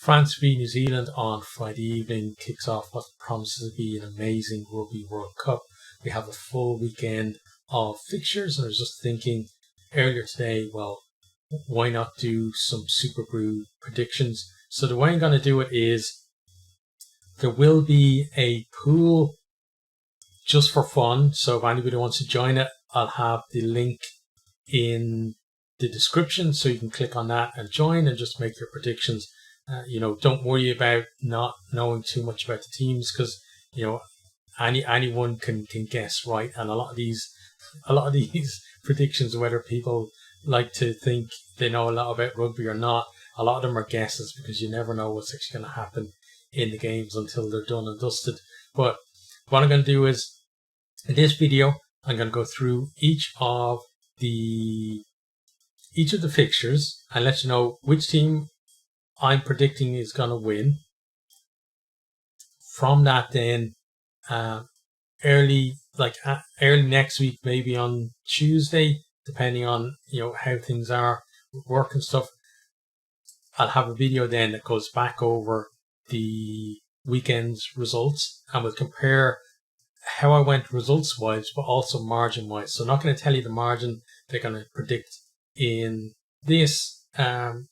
France v New Zealand on Friday evening kicks off what promises to be an amazing Rugby World Cup. We have a full weekend of fixtures, and I was just thinking earlier today, well, why not do some Superbru predictions? So the way I'm going to do it is there will be a pool just for fun. So if anybody wants to join it, I'll have the link in the description so you can click on that and join and just make your predictions. Don't worry about not knowing too much about the teams, because anyone can guess, right? And a lot of these predictions, whether people like to think they know a lot about rugby or not, a lot of them are guesses, because you never know what's actually going to happen in the games until they're done and dusted. But what I'm going to do is, in this video, I'm going to go through each of the fixtures and let you know which team I'm predicting is going to win. From that, then early next week, maybe on Tuesday, depending on how things are with work and stuff, I'll have a video then that goes back over the weekend's results, and we'll compare how I went results wise, but also margin wise. So I'm not going to tell you the margin they're going to predict in this.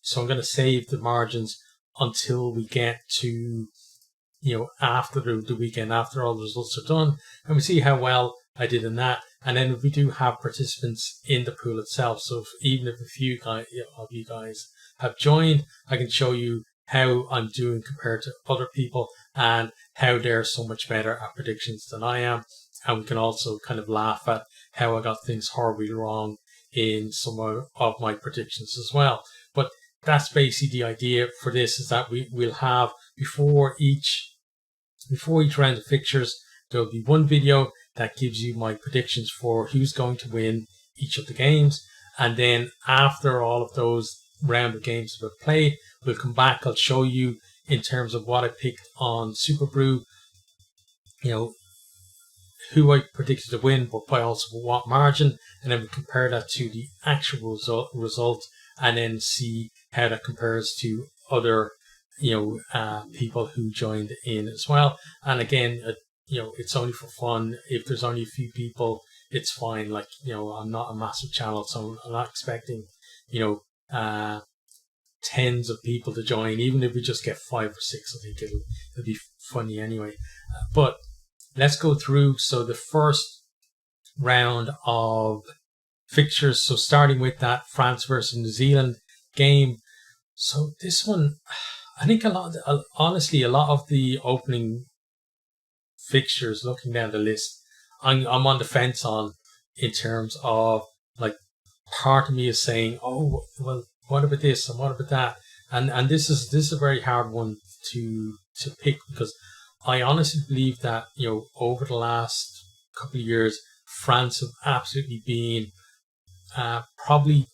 So I'm going to save the margins until we get to, after the weekend, after all the results are done, and we see how well I did in that. And then we do have participants in the pool itself. So even if a few of you guys have joined, I can show you how I'm doing compared to other people and how they're so much better at predictions than I am. And we can also kind of laugh at how I got things horribly wrong in some of my predictions as well. But that's basically the idea for this, is that we'll have before each round of fixtures, there'll be one video that gives you my predictions for who's going to win each of the games. And then after all of those round of games have been played, we'll come back. I'll show you in terms of what I picked on Superbru, who I predicted to win, but by also what margin, and then we compare that to the actual result, and then see how that compares to other people who joined in as well. And again, it's only for fun. If there's only a few people, it's fine. I'm not a massive channel, so I'm not expecting tens of people to join. Even if we just get 5 or 6, I think it'll be funny anyway. But let's go through. So the first round of fixtures, so starting with that France versus New Zealand game. So this one, I think a lot of the opening fixtures, looking down the list, I'm on the fence on, in terms of, part of me is saying, oh well, what about this and what about that, and this is a very hard one to pick, because I honestly believe that over the last couple of years, France have absolutely been probably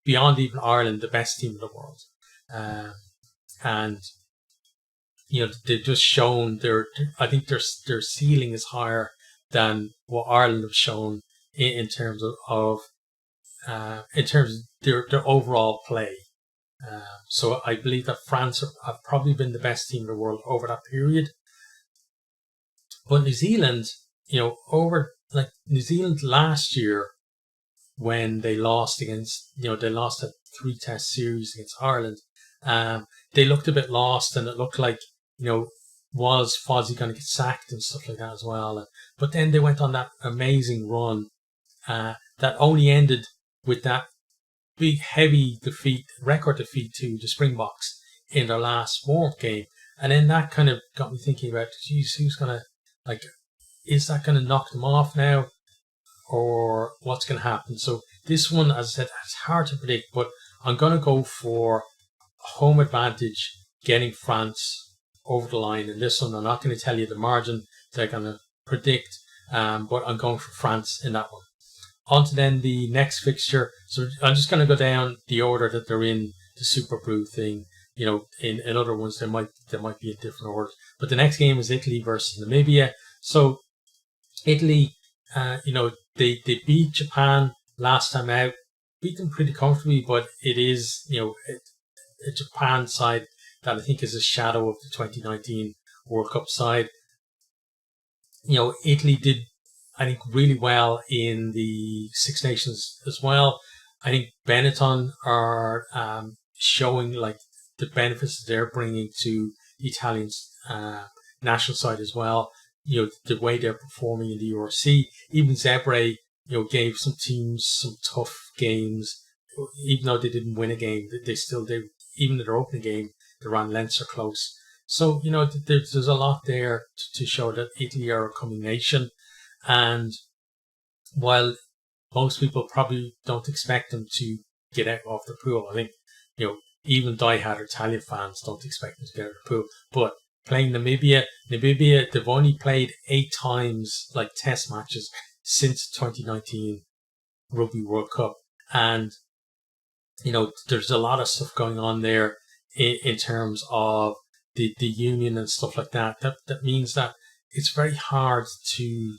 beyond even Ireland the best team in the world, and they've just shown I think their ceiling is higher than what Ireland have shown in terms of their overall play. So I believe that France have probably been the best team in the world over that period. But New Zealand, New Zealand last year, when they lost against, they lost a 3-test series against Ireland, they looked a bit lost, and it looked like, was Fozzie going to get sacked and stuff like that as well. But then they went on that amazing run that only ended with that big, heavy record defeat to the Springboks in their last warm-up game. And then that kind of got me thinking about, geez, who's going to, is that going to knock them off now, or what's going to happen? So this one, as I said, it's hard to predict, but I'm going to go for home advantage, getting France over the line in this one. I'm not going to tell you the margin they're going to predict, but I'm going for France in that one. On to then the next fixture. So I'm just going to go down the order that they're in the Superbru thing. In other ones, there might be a different order. But the next game is Italy versus Namibia. So Italy, they beat Japan last time out, beat them pretty comfortably, but it is, a Japan side that I think is a shadow of the 2019 World Cup side. Italy did, I think, really well in the Six Nations as well. I think Benetton are showing like the benefits they're bringing to the Italian national side as well. The way they're performing in the URC. Even Zebre, gave some teams some tough games. Even though they didn't win a game, they even in their opening game, they ran Leinster close. So, there's a lot there to show that Italy are a coming nation. And while most people probably don't expect them to get out of the pool, I think, even diehard Italian fans don't expect them to get out of the pool. But playing Namibia, they've only played 8 times, like test matches, since 2019 Rugby World Cup. And, there's a lot of stuff going on there in terms of the union and stuff like that. That means that it's very hard to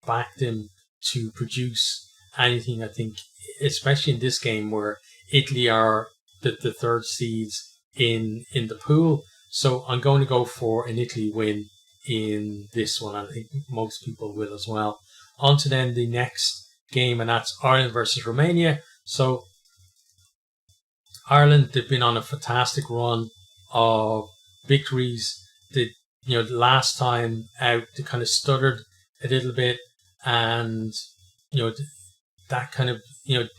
back them to produce anything, I think, especially in this game where Italy are the third seeds in the pool. So I'm going to go for an Italy win in this one. I think most people will as well. On to then the next game, and that's Ireland versus Romania. So Ireland, they've been on a fantastic run of victories. The last time out, they kind of stuttered a little bit, and that kind of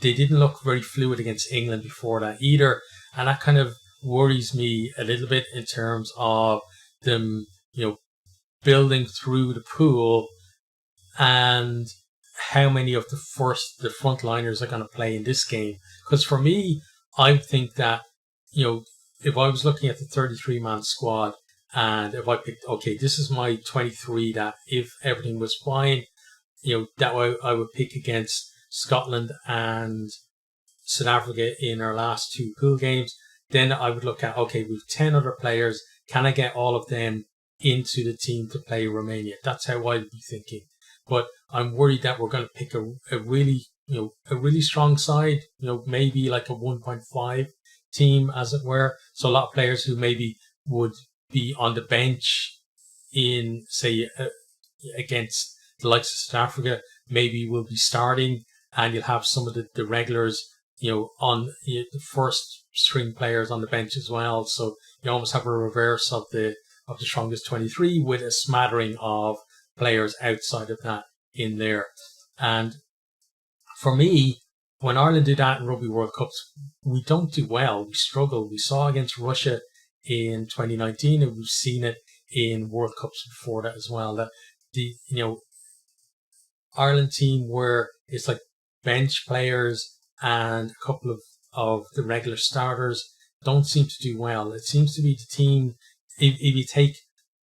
they didn't look very fluid against England before that either, and that kind of worries me a little bit in terms of them building through the pool and how many of the frontliners are going to play in this game. Because for me, I think that if I was looking at the 33-man squad, and if I picked, okay, this is my 23 that if everything was fine, that I would pick against Scotland and South Africa in our last 2 pool games, then I would look at, okay, we've 10 other players. Can I get all of them into the team to play Romania? That's how I'd be thinking. But I'm worried that we're going to pick a really strong side, maybe like a 1.5 team, as it were. So a lot of players who maybe would be on the bench in, say, against the likes of South Africa, maybe will be starting, and you'll have some of the regulars, on the first string players on the bench as well. So you almost have a reverse of the strongest 23 with a smattering of players outside of that in there. And for me, when Ireland do that in Rugby World Cups, we don't do well. We struggle. We saw against Russia in 2019, and we've seen it in World Cups before that as well. That the Ireland team where it's like bench players and a couple of the regular starters don't seem to do well. It seems to be the team, if you take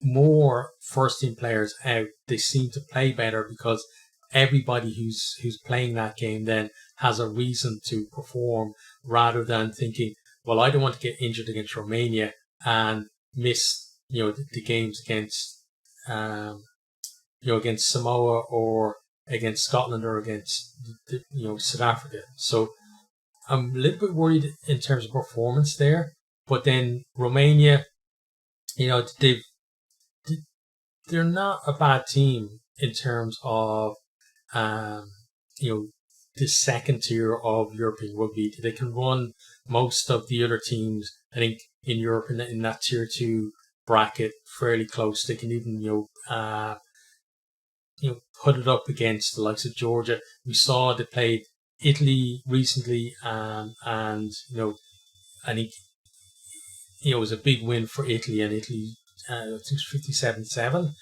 more first team players out, they seem to play better because everybody who's playing that game then has a reason to perform, rather than thinking, well, I don't want to get injured against Romania and miss the games against against Samoa or against Scotland or against South Africa. So I'm a little bit worried in terms of performance there. But then Romania, they're not a bad team in terms of the second tier of European rugby. They can run most of the other teams, I think, in Europe in that tier 2 bracket fairly close. They can even put it up against the likes of Georgia. We saw they played Italy recently, and I think it was a big win for Italy, and Italy I think it's 57-7,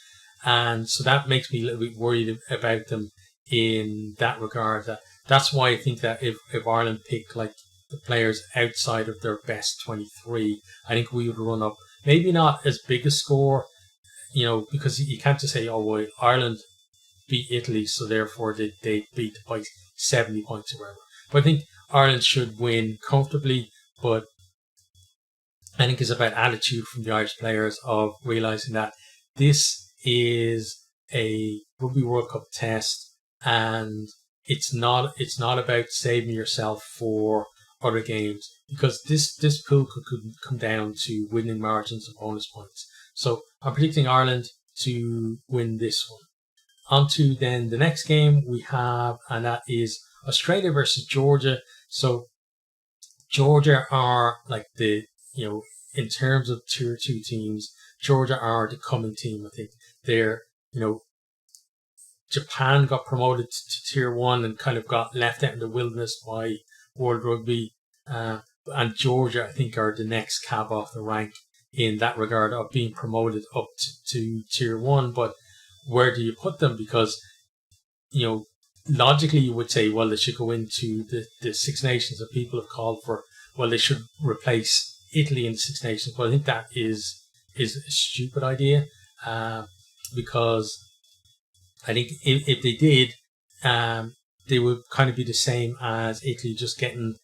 and so that makes me a little bit worried about them in that regard. That's why I think that if Ireland pick like the players outside of their best 23, I think we would run up, maybe not as big a score, because you can't just say, oh, well, Ireland beat Italy, so therefore they beat by 70 points or whatever. But I think Ireland should win comfortably, but I think it's about attitude from the Irish players of realising that this is a Rugby World Cup test, and it's not about saving yourself for other games. because this pool could come down to winning margins and bonus points. So I'm predicting Ireland to win this one. On to then the next game we have, and that is Australia versus Georgia. So Georgia are like in terms of tier 2 teams, Georgia are the coming team. I think they're, Japan got promoted to tier 1 and kind of got left out in the wilderness by World Rugby. And Georgia, I think, are the next cab off the rank in that regard of being promoted up to tier 1. But where do you put them? Because, logically you would say, well, they should go into the Six Nations that people have called for. Well, they should replace Italy in the Six Nations. But I think that is a stupid idea, because I think if they did, they would kind of be the same as Italy, just getting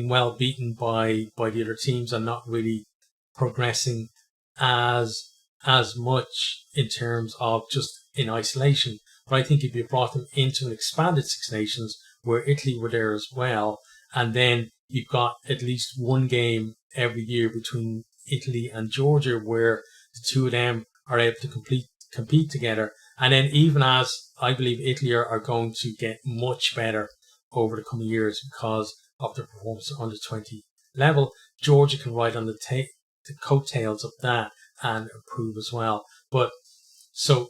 well beaten by the other teams and not really progressing as much in terms of just in isolation. But I think if you brought them into an expanded Six Nations where Italy were there as well, and then you've got at least one game every year between Italy and Georgia where the two of them are able to compete together. And then even as I believe Italy are going to get much better over the coming years because of their performance at under 20 level, Georgia can ride on the coattails of that and improve as well. But so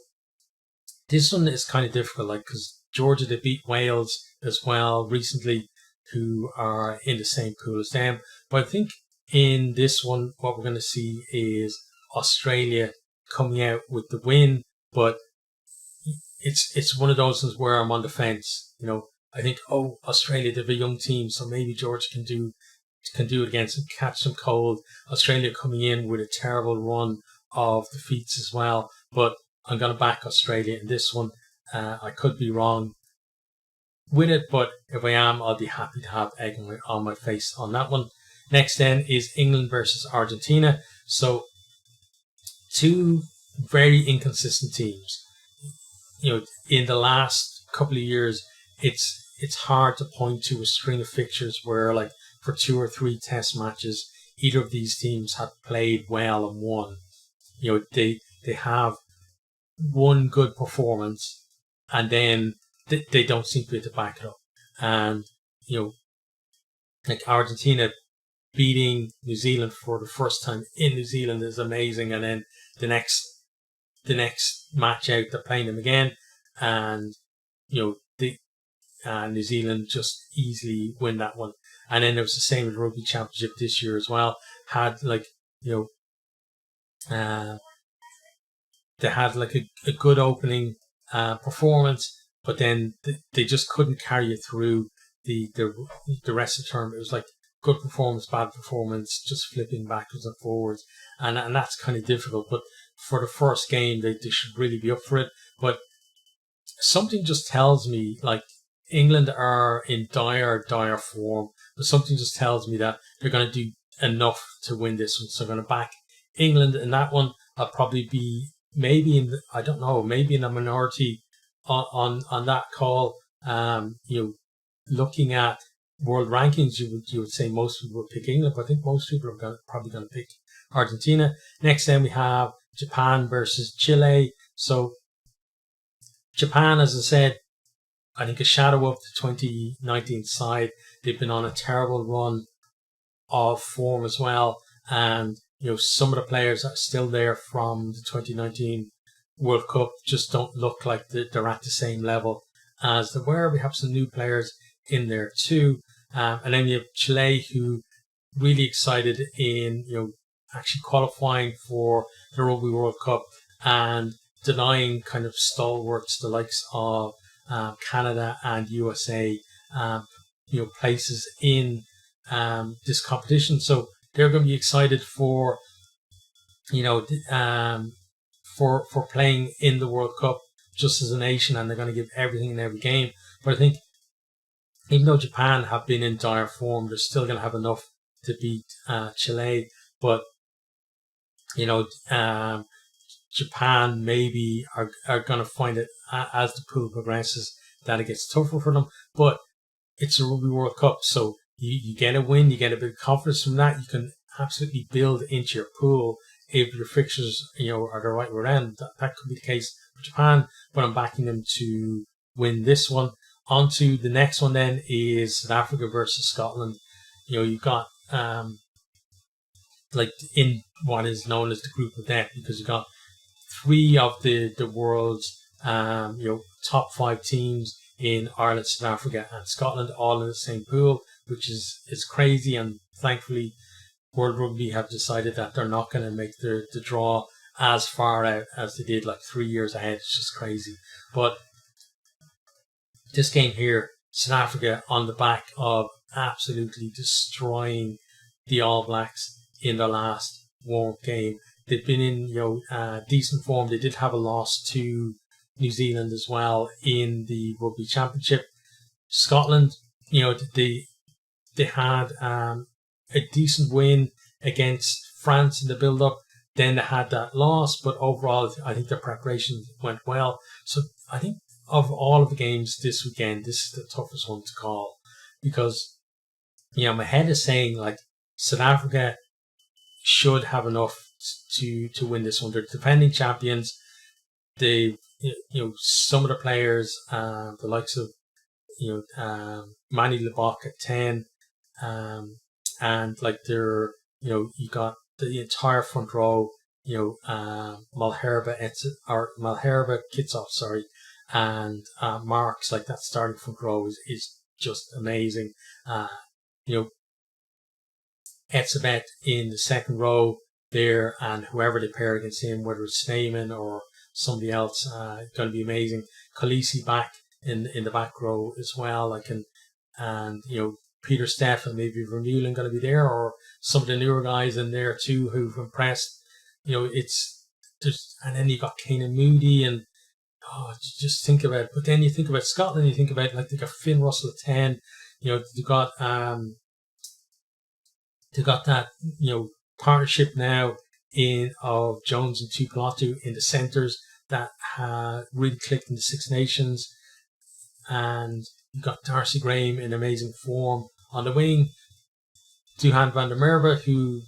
this one is kind of difficult, because Georgia, they beat Wales as well recently, who are in the same pool as them. But I think in this one, what we're going to see is Australia coming out with the win. But it's one of those ones where I'm on the fence. I think, Australia, they're a young team, so maybe Georgia can do it against them, catch some cold. Australia coming in with a terrible run of defeats as well. But I'm going to back Australia in this one. I could be wrong with it, but if I am, I'll be happy to have egg on my face on that one. Next then is England versus Argentina. So two very inconsistent teams. In the last couple of years, it's hard to point to a string of fixtures where, like, for 2 or 3 test matches, either of these teams have played well and won. They have one good performance, and then they don't seem to be able to back it up. And like Argentina beating New Zealand for the first time in New Zealand is amazing, and then the next match out they're playing them again, and New Zealand just easily win that one. And then it was the same with Rugby Championship this year as well. They had like a good opening performance, but then they just couldn't carry it through the rest of the term. It was like good performance, bad performance, just flipping backwards and forwards, and that's kind of difficult. But for the first game, they should really be up for it. But something just tells me, like, England are in dire form, but something just tells me that they're going to do enough to win this one. So I'm going to back England in that one. I'll probably be maybe in a minority on that call. Looking at world rankings, you would say most people would pick England, but I think most people are probably going to pick Argentina. Next, then we have Japan versus Chile. So Japan, as I said, I think a shadow of the 2019 side. They've been on a terrible run of form as well, and some of the players that are still there from the 2019 World Cup just don't look like they're at the same level as they were. We have some new players in there too, and then you have Chile, who really excited in actually qualifying for the Rugby World Cup and denying kind of stalwarts the likes of Canada and USA places in this competition. So they're going to be excited for for playing in the World Cup just as a nation, and they're going to give everything in every game. But I think even though Japan have been in dire form, they're still going to have enough to beat Chile. But Japan maybe are going to find it as the pool progresses that it gets tougher for them. But it's a Rugby World Cup, so you get a win, you get a bit of confidence from that. You can absolutely build into your pool if your fixtures, are the right way around. That could be the case for Japan, but I'm backing them to win this one. On to the next one then is South Africa versus Scotland. You've got like in what is known as the group of death, because you've got three of the world's top 5 teams in Ireland, South Africa, and Scotland, all in the same pool, which is crazy. And thankfully, World Rugby have decided that they're not going to make the draw as far out as they did like 3 years ahead. It's just crazy. But this game here, South Africa on the back of absolutely destroying the All Blacks in their last warm game. They've been in decent form. They did have a loss to New Zealand as well in the Rugby Championship. Scotland, they had a decent win against France in the build-up. Then they had that loss, but overall, I think their preparation went well. So I think of all of the games this weekend, this is the toughest one to call, because my head is saying like South Africa should have enough to win this one. They're defending champions. They, some of the players, the likes of Manny Lebok at 10, and like they're you got the entire front row, Malherbe Kitsov, and Marks, like that starting front row is just amazing. Etzebeth in the second row there, and whoever they pair against him, whether it's Snyman or somebody else, going to be amazing. Khaleesi back in the back row as well. And Peter Steff and maybe Vermeulen going to be there, or some of the newer guys in there too who've impressed. And then you got Keenan Moody, and just think about it. But then you think about Scotland, you think about like they got Finn Russell at 10. They got that partnership now of Jones and Tuipulotu in the centres that really clicked in the Six Nations, and you got Darcy Graham in amazing form on the wing. Duhan van der Merwe, who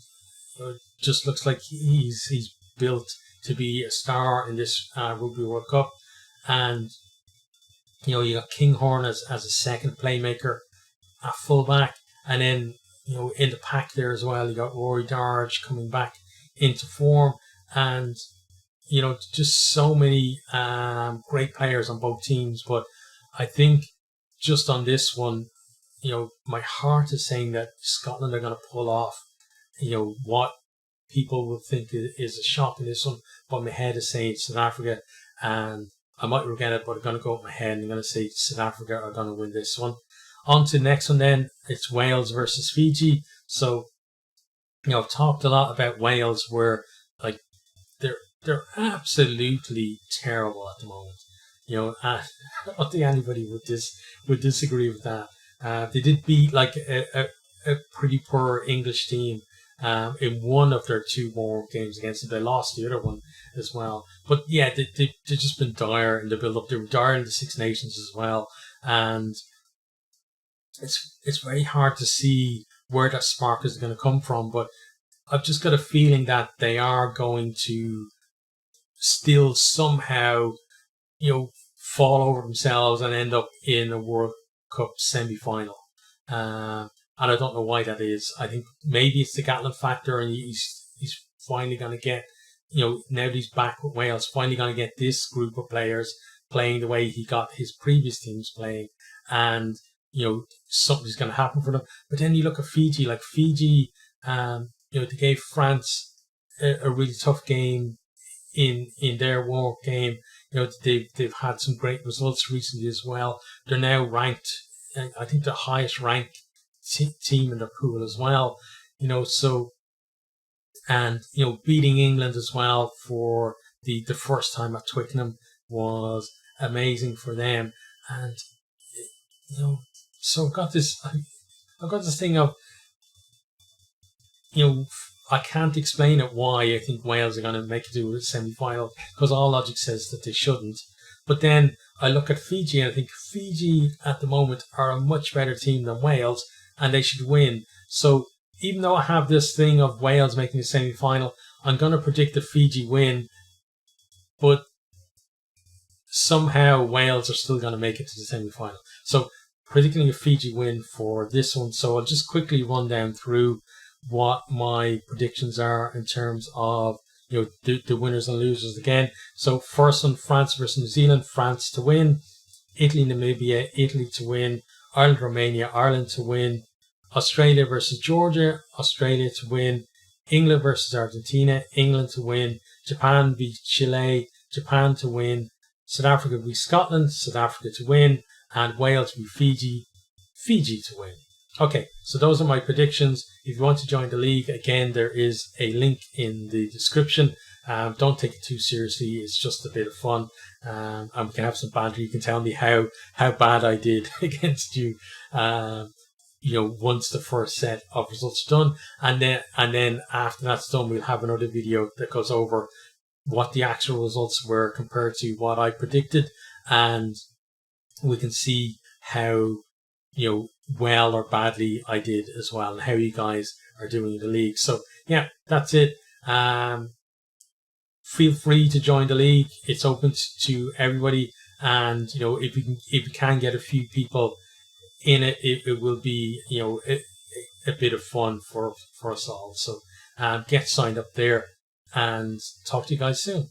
just looks like he's built to be a star in this Rugby World Cup, and you got Kinghorn as a second playmaker, a fullback, and then in the pack there as well, you got Rory Darge coming back into form, and just so many great players on both teams. But I think just on this one, my heart is saying that Scotland are going to pull off, what people will think is a shock in this one. But my head is saying South Africa, and I might regret it, but I'm going to go with my head and I'm going to say South Africa are going to win this one. On to the next one then, it's Wales versus Fiji. So, I've talked a lot about Wales, where like they're absolutely terrible at the moment. I don't think anybody would disagree with that. They did beat like a pretty poor English team in one of their 2 warm games against them. They lost the other one as well. But yeah, they've just been dire in the build-up. They were dire in the Six Nations as well. And it's very hard to see where that spark is going to come from. But I've just got a feeling that they are going to still somehow, fall over themselves and end up in a World Cup semi-final. And I don't know why that is. I think maybe it's the Gatlin factor, and he's finally going to get, now that he's back with Wales, finally going to get this group of players playing the way he got his previous teams playing, and something's going to happen for them. But then you look at Fiji, they gave France a really tough game in their warm-up game. They've had some great results recently as well. They're now ranked, I think, the highest ranked team in their pool as well. So, and beating England as well for the first time at Twickenham was amazing for them. And so I've got this thing of, I can't explain it why I think Wales are going to make it to a semi-final, because all logic says that they shouldn't. But then I look at Fiji and I think Fiji at the moment are a much better team than Wales, and they should win. So even though I have this thing of Wales making the semi-final, I'm going to predict a Fiji win, but somehow Wales are still going to make it to the semi-final. So predicting a Fiji win for this one. So I'll just quickly run down through what my predictions are in terms of the winners and losers again. So first one, France versus New Zealand, France to win. Italy, Namibia, Italy to win. Ireland, Romania, Ireland to win. Australia versus Georgia, Australia to win. England versus Argentina, England to win. Japan v Chile, Japan to win. South Africa v Scotland, South Africa to win. And Wales v Fiji, Fiji to win. Okay, so those are my predictions. If you want to join the league, again, there is a link in the description. Don't take it too seriously. It's just a bit of fun. And we can have some banter. You can tell me how bad I did against you. Once the first set of results are done, and then after that's done, we'll have another video that goes over what the actual results were compared to what I predicted, and we can see how well or badly I did as well, and how you guys are doing in the league. So yeah, that's it. Feel free to join the league. It's open to everybody, and if we can get a few people in it, it will be a bit of fun for us all. So get signed up there, and talk to you guys soon.